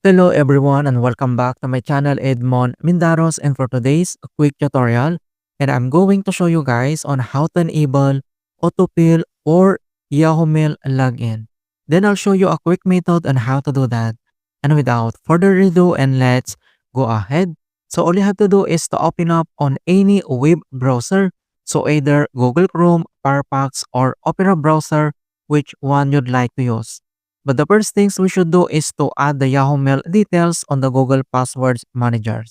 Hello everyone and welcome back to my channel Edmund Mindaros, and for today's quick tutorial, and I'm going to show you guys on how to enable Autofill or Yahoo Mail login. Then I'll show you a quick method on how to do that. And without further ado, and let's go ahead. So all you have to do is to open up on any web browser. So either Google Chrome, Firefox, or Opera browser, which one you'd like to use. But the first things we should do is to add the Yahoo Mail details on the Google Passwords Manager.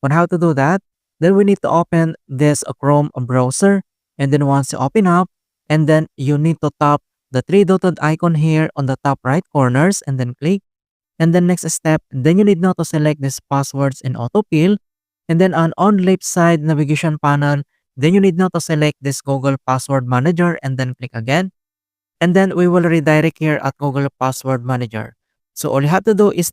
On how to do that, then we need to open this Chrome browser, and then once you open up, and then you need to tap the three dotted icon here on the top right corners and then click. And then next step, then you need now to select these passwords in autofill, and then on left side navigation panel, then you need now to select this Google Password Manager and then click again. And then we will redirect here at Google Password Manager. So all you have to do is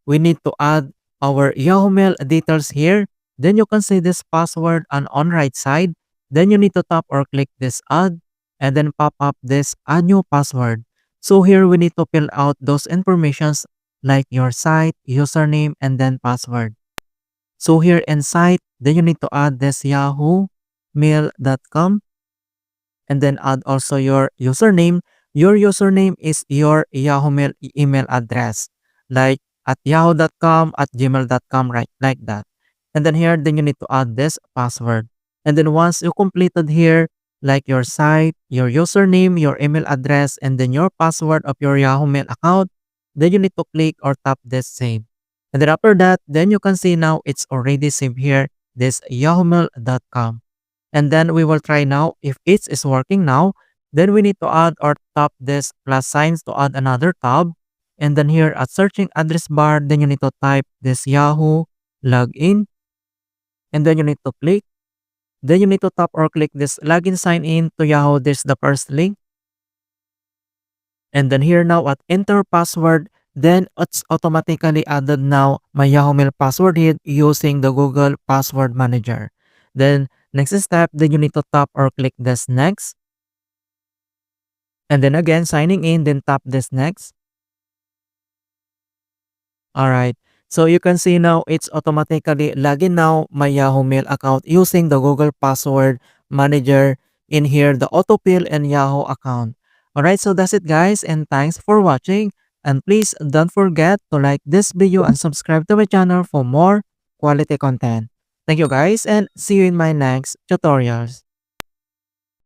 we need to add our Yahoo Mail details here. Then you can see this password on right side. Then you need to tap or click this add and then pop up this add new password. So here we need to fill out those informations like your site, username, and then password. So here in site, then you need to add this yahoomail.com and then add also your username. Your username is your Yahoo Mail email address, like at yahoo.com, at gmail.com, right? Like that. And then here, then you need to add this password. And then once you completed here, like your site, your username, your email address, and then your password of your Yahoo Mail account, then you need to click or tap this save. And then after that, then you can see now it's already saved here, this yahoomail.com. And then we will try now if it is working now. Then we need to add or tap this plus signs to add another tab. And then here at searching address bar, then you need to type this Yahoo login. And then you need to click. Then you need to tap or click this login sign in to Yahoo. This is the first link. And then here now at enter password, then it's automatically added now my Yahoo Mail password here using the Google Password Manager. Then next step, then you need to tap or click this next. And then again, signing in, then tap this next. Alright, so you can see now it's automatically logging now my Yahoo Mail account using the Google Password Manager in here, the autofill and Yahoo account. Alright, so that's it guys, and thanks for watching. And please don't forget to like this video and subscribe to my channel for more quality content. Thank you guys, and see you in my next tutorials.